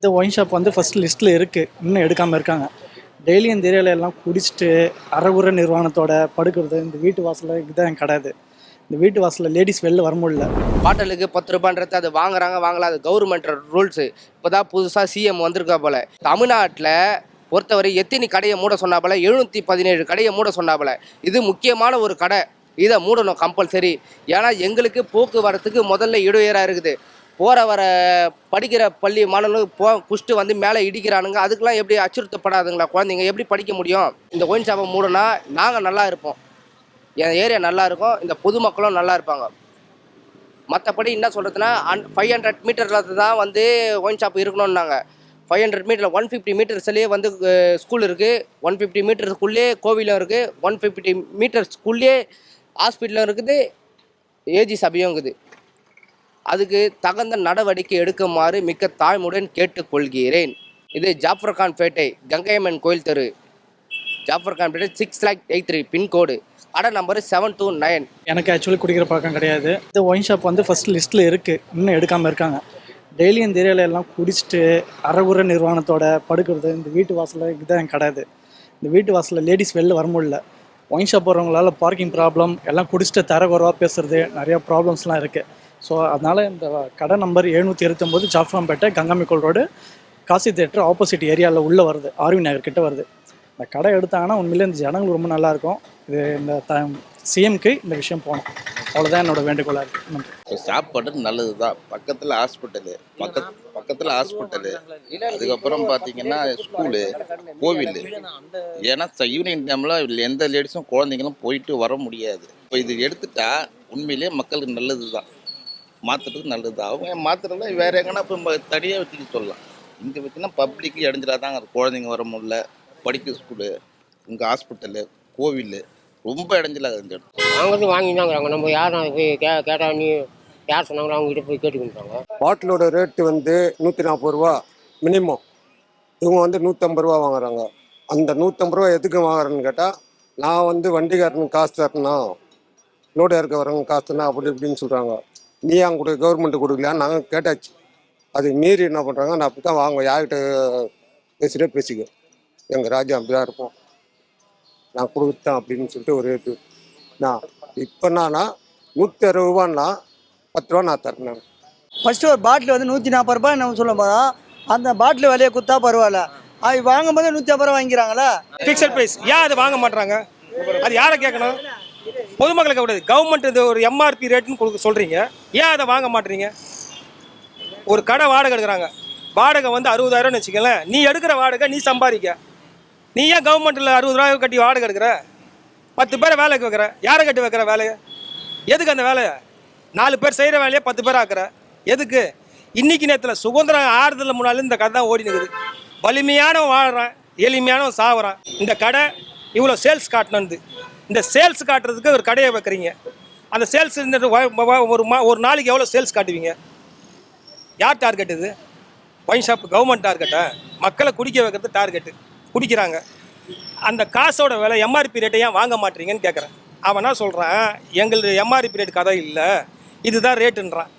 இந்த wine shop வந்து first லிஸ்ட்டில் இருக்குது, இன்னும் எடுக்காமல் இருக்காங்க. டெய்லி இந்த ஏரியாவில் எல்லாம் குடிச்சிட்டு அறகுற நிர்வாணத்தோட படுக்கிறது. இந்த வீட்டு வாசலில் இதுதான் என் கடை. இந்த வீட்டு வாசலில் லேடிஸ் வெளில வர முடியல. பாட்டலுக்கு 10 ரூபான்றது அது வாங்குறாங்க வாங்கலாம், அது கவர்மெண்ட் ரூல்ஸு. இப்போ தான் புதுசாக சிஎம் வந்திருக்கா போல. தமிழ்நாட்டில் பொறுத்தவரை எத்தனை கடையை மூட சொன்னாப்பல, 717 கடையை மூட சொன்னாப்பல. இது முக்கியமான ஒரு கடை, இதை மூடணும் கம்பல்சரி. ஏன்னா எங்களுக்கு போக்குவரத்துக்கு முதல்ல இடையூறாக இருக்குது. போகிற வர படிக்கிற பள்ளி மாணவர்களுக்கு குஷ்டு வந்து மேலே இடிக்கிறானுங்க. அதுக்கெலாம் எப்படி அச்சுறுத்தப்படாதுங்களா குழந்தைங்க? எப்படி படிக்க முடியும்? இந்த ஒயின் ஷாப்பை மூடனா நாங்கள் நல்லா இருப்போம், என் ஏரியா நல்லா இருக்கும், இந்த பொதுமக்களும் நல்லா இருப்பாங்க. மற்றபடி என்ன சொல்கிறதுனா 500 மீட்டரில் தான் வந்து ஒயின் ஷாப் இருக்கணும்னாங்க. 500 மீட்டரில் 150 மீட்டர்ஸ்லேயே வந்து ஸ்கூல் இருக்குது, 150 மீட்டர்ஸ்க்குள்ளே கோவிலும் இருக்குது, 150 மீட்டர்ஸ்க்குள்ளே ஹாஸ்பிட்டலும் இருக்குது, ஏஜி சபையும் இருக்குது. அதுக்கு தகுந்த நடவடிக்கை எடுக்குமாறு மிக்க தாழ்மையுடன் கேட்டுக்கொள்கிறேன். இது ஜாஃபர்கான் பேட்டை, கங்கையம்மன் கோயில் தெரு, ஜாஃபர்கான் பேட்டை 6,83 பின்கோடு, கடை நம்பர் 729. எனக்கு ஆக்சுவலி குடிக்கிற பழக்கம் கிடையாது. இந்த ஒயின் ஷாப் வந்து ஃபர்ஸ்ட் லிஸ்ட்டில் இருக்குது, இன்னும் எடுக்காமல் இருக்காங்க. டெய்லி இந்த ஏரியாவில் எல்லாம் குடிச்சிட்டு அறகுற நிர்வாணத்தோட படுக்கிறது. இந்த வீட்டு வாசலில் இதுதான் என் கடை. இந்த வீட்டு வாசலில் லேடிஸ் வெளில வர முடியல. ஒயின் ஷாப் போகிறவங்களால பார்க்கிங் ப்ராப்ளம், எல்லாம் குடிச்சிட்டு தரக்குறவாக பேசுகிறது, நிறையா ப்ராப்ளம்ஸ்லாம் இருக்குது. ஸோ அதனால் இந்த கடை நம்பர் 729 ஜாஃப்ராம்பேட்டை, கங்காமிக்கோல் ரோடு, காசி தேட்டர் ஆப்போசிட் ஏரியாவில் உள்ளே வருது, ஆர்வி நகர் கிட்ட வருது. இந்த கடை எடுத்தாங்கன்னா உண்மையிலே இந்த ஜனங்கள் ரொம்ப நல்லாயிருக்கும். இது இந்த சிஎம்க்கு இந்த விஷயம் போகணும், அவ்வளோதான் என்னோட வேண்டுகோளாக இருக்குது. சாப்பாடு நல்லது தான். பக்கத்தில் ஹாஸ்பிட்டலு, பக்கத்தில் ஹாஸ்பிட்டலு, அதுக்கப்புறம் பார்த்தீங்கன்னா ஸ்கூலு, கோவில். ஏன்னா ஈவினிங் டைமில் எந்த லேடிஸும் குழந்தைங்களும் போயிட்டு வர முடியாது. இப்போ இது எடுத்துட்டா உண்மையிலேயே மக்களுக்கு நல்லது தான், மாற்றுறதுக்கு நல்லது தான். அவங்க மாற்றுறதுல வேறு எங்கன்னா இப்போ தனியாக வச்சுக்க சொல்லலாம். இங்கே வச்சுன்னா பப்ளிக்கு இடைஞ்சலாதாங்க, அது குழந்தைங்க வர முடியல, படிக்கிற ஸ்கூலு, இங்கே ஹாஸ்பிட்டலு, கோவில், ரொம்ப இடைஞ்சலாக இந்த இடத்துல. அவங்க வந்து வாங்கி தாங்கிறாங்க. நம்ம யாரும் போய் கேட்டால் நீ யார் சொன்னாங்களோ அவங்ககிட்ட போய் கேட்டுக்கிட்டாங்க. பாட்டிலோட ரேட்டு வந்து 140 ரூபா மினிமம். இவங்க வந்து 150 ரூபா வாங்குறாங்க. அந்த 150 ரூபா எதுக்கு வாங்குறேன்னு கேட்டால், நான் வந்து வண்டிக்காரனுக்கு காசு தரணும், லோடு இறக்க வரவங்க காசு தரணும் அப்படி இப்படின்னு சொல்கிறாங்க. நீ அங்கே கொடு, கவர்மெண்ட்டு கொடுக்கலான்னு நாங்கள் கேட்டாச்சு. அது மீறி என்ன பண்ணுறாங்க, நான் அப்படி தான் வாங்க, யார்கிட்ட பேசிக்க, எங்கள் ராஜா அப்படி தான் இருப்போம், நான் கொடுத்தேன் அப்படின்னு சொல்லிட்டு ஒரு ரேட்டு. நான் இப்போ என்னன்னா 160 ரூபான்னா 10 ரூபா நான் தரேன். ஃபஸ்ட்டு ஒரு பாட்டில் வந்து 140 ரூபாய் நம்ம சொல்ல போகிறோம். அந்த பாட்டில் விலையை கொடுத்தா பரவாயில்ல, அது வாங்கும் போது 150 ரூபா வாங்கிக்கிறாங்களா? Fixed price. ஏன் அதை வாங்க மாட்டுறாங்க? அது யாரை கேட்கணும்? பொதுமக்களுக்கு கூடாது. கவர்மெண்ட் இது ஒரு எம்ஆர்பி ரேட்டுன்னு கொடுக்க சொல்கிறீங்க, ஏன் அதை வாங்க மாட்டுறீங்க? ஒரு கடை வாடகை எடுக்கிறாங்க, வாடகை வந்து 60,000 வச்சுக்கலேன். நீ எடுக்கிற வாடகை நீ சம்பாதிக்க, நீ ஏன் கவர்மெண்ட்டில் 60 ரூபாய் கட்டி வாடகை எடுக்கிற? 10 பேரை வேலைக்கு வைக்கிற, யாரை கட்டி வைக்கிற வேலையை? எதுக்கு அந்த வேலையை? 4 பேர் செய்கிற வேலையை 10 பேர் ஆக்குற, எதுக்கு? இன்றைக்கி நேரத்தில் சுதந்திரம் ஆறுதல் முன்னாலும் இந்த கடை தான் ஓடி நிற்குது. வலிமையானவன் வாழ்கிறான், எளிமையானவன் சாகுறான். இந்த கடை இவ்வளோ சேல்ஸ் காட்டணுது, இந்த சேல்ஸ் காட்டுறதுக்கு ஒரு கடையை வைக்கிறீங்க. அந்த சேல்ஸ் ஒரு நாளைக்கு எவ்வளோ சேல்ஸ் காட்டுவீங்க? யார் டார்கெட் இது? ஒயின் ஷாப் கவர்மெண்ட் டார்கெட்டா? மக்களை குடிக்க வைக்கிறது டார்கெட்டு, குடிக்கிறாங்க. அந்த காசோட விலை எம்ஆர்பி ரேட்டை ஏன் வாங்க மாட்டீங்கன்னு கேட்குறேன். அவன் என்ன சொல்கிறான், எங்களுக்கு எம்ஆர்பி ரேட் கதை இல்லை, இதுதான் ரேட்டுன்றான்.